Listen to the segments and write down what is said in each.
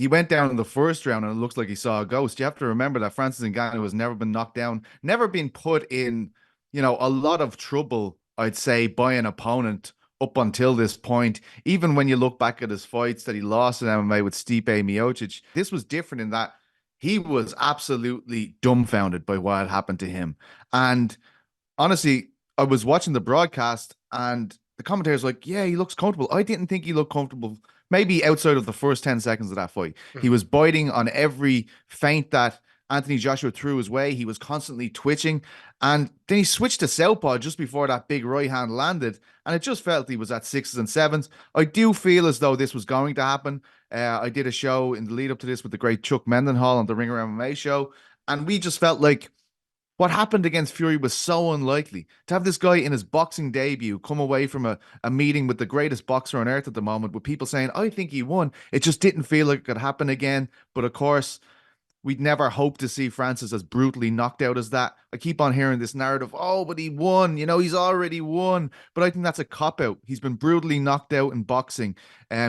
he went down in the first round and it looks like he saw a ghost. You have to remember that Francis Ngannou has never been knocked down, never been put in, a lot of trouble, I'd say, by an opponent up until this point. Even when you look back at his fights that he lost in MMA with Stipe Miocic, this was different in that he was absolutely dumbfounded by what had happened to him. And honestly, I was watching the broadcast and the commentators were like, yeah, he looks comfortable. I didn't think he looked comfortable. Maybe outside of the first 10 seconds of that fight. He Mhm. was biting on every feint that Anthony Joshua threw his way. He was constantly twitching. And then he switched to southpaw just before that big right hand landed. And it just felt he was at sixes and sevens. I do feel as though this was going to happen. I did a show in the lead up to this with the great Chuck Mendenhall on the Ringer MMA show. And we just felt like what happened against Fury was so unlikely. To have this guy in his boxing debut come away from a meeting with the greatest boxer on earth at the moment with people saying, I think he won. It just didn't feel like it could happen again. But of course, we'd never hoped to see Francis as brutally knocked out as that. I keep on hearing this narrative, oh, but he won. He's already won. But I think that's a cop out. He's been brutally knocked out in boxing.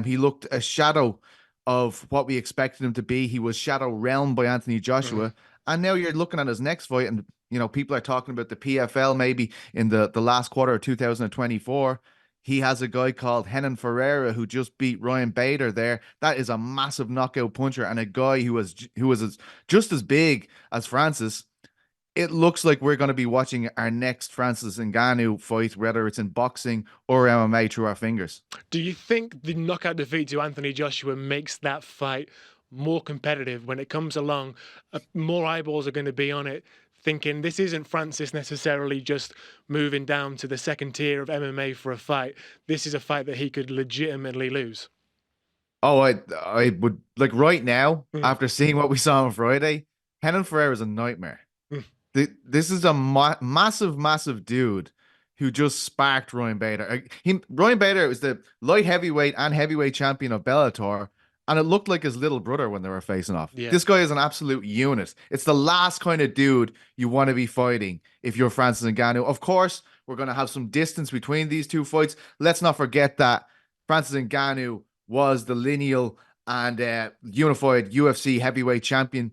He looked a shadow of what we expected him to be. He was shadow realm by Anthony Mhm. Joshua. And now you're looking at his next fight, and people are talking about the PFL maybe in the last quarter of 2024. He has a guy called Henan Ferreira who just beat Ryan Bader there. That is a massive knockout puncher and a guy who was just as big as Francis. It looks like we're going to be watching our next Francis Ngannou fight, whether it's in boxing or MMA, through our fingers. Do you think the knockout defeat to Anthony Joshua makes that fight more competitive when it comes along? More eyeballs are going to be on it, thinking this isn't Francis necessarily just moving down to the second tier of MMA for a fight. This is a fight that he could legitimately lose. Oh, I would like right now, Mm, after seeing what we saw on Friday, Henan Ferreira is a nightmare. mm. This is a massive, massive dude who just sparked Ryan Bader. Ryan Bader was the light heavyweight and heavyweight champion of Bellator, and it looked like his little brother when they were facing off. Yeah. This guy is an absolute unit. It's the last kind of dude you want to be fighting if you're Francis Ngannou. Of course, we're going to have some distance between these two fights. Let's not forget that Francis Ngannou was the lineal and unified UFC heavyweight champion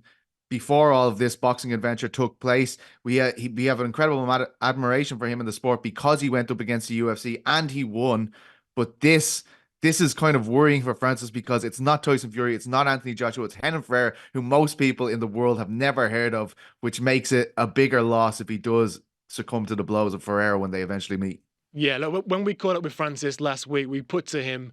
before all of this boxing adventure took place. We have an incredible amount of admiration for him in the sport because he went up against the UFC and he won. But this is kind of worrying for Francis because it's not Tyson Fury, it's not Anthony Joshua, it's Henan Ferrer, who most people in the world have never heard of, which makes it a bigger loss if he does succumb to the blows of Ferrer when they eventually meet. Yeah, look, when we caught up with Francis last week, we put to him,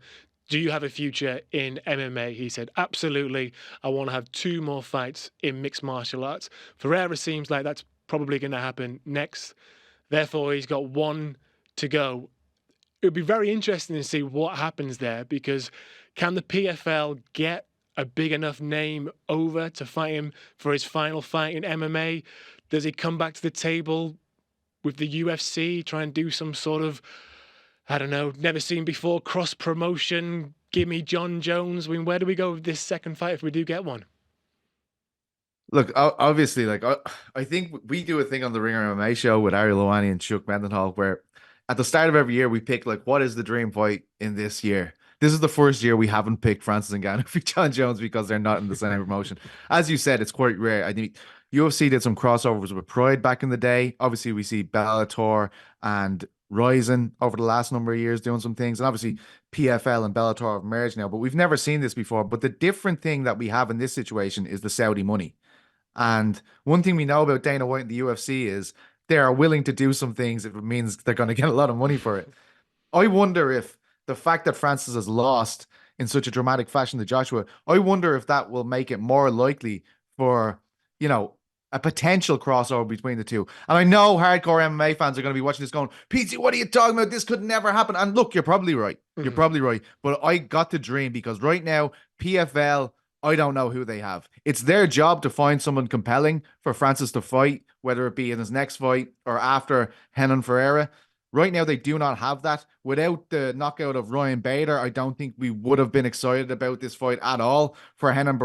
do you have a future in MMA? He said, absolutely. I want to have two more fights in mixed martial arts. Ferreira seems like that's probably going to happen next. Therefore, he's got one to go. It would be very interesting to see what happens there because can the PFL get a big enough name over to fight him for his final fight in MMA? Does he come back to the table with the UFC, try and do some sort of, I don't know, never seen before cross promotion? Give me John Jones. I mean, where do we go with this second fight if we do get one? Look, obviously, like I think we do a thing on the Ringer MMA show with Ariel Lowani and Chuck Mendenhall where at the start of every year we pick like what is the dream fight in this year. This is the first year we haven't picked Francis Ngannou for John Jones because they're not in the same promotion. As you said, it's quite rare. I think UFC did some crossovers with Pride back in the day. Obviously, we see Bellator and Ryzen over the last number of years doing some things, and obviously PFL and Bellator have merged now. But we've never seen this before. But the different thing that we have in this situation is the Saudi money. And one thing we know about Dana White and the UFC is they are willing to do some things if it means they're going to get a lot of money for it. I wonder if the fact that Francis has lost in such a dramatic fashion to Joshua, I wonder if that will make it more likely for, you know, a potential crossover between the two. And I know hardcore MMA fans are going to be watching this going, Petesy, what are you talking about? This could never happen. And look, you're probably right. You're Mhm. probably right. But I got to dream because right now, PFL, I don't know who they have. It's their job to find someone compelling for Francis to fight, whether it be in his next fight or after Henan Ferreira. Right now, they do not have that. Without the knockout of Ryan Bader, I don't think we would have been excited about this fight at all for Henan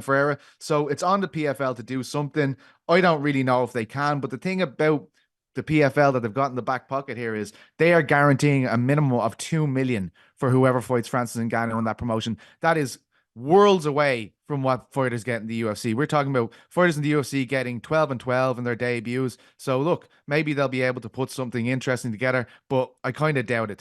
Ferreira. So it's on the PFL to do something. I don't really know if they can, but the thing about the PFL that they've got in the back pocket here is they are guaranteeing a minimum of 2 million for whoever fights Francis Ngannou in that promotion. That is worlds away from what fighters get in the UFC. We're talking about fighters in the UFC getting 12 and 12 in their debuts. So look, maybe they'll be able to put something interesting together, but I kind of doubt it.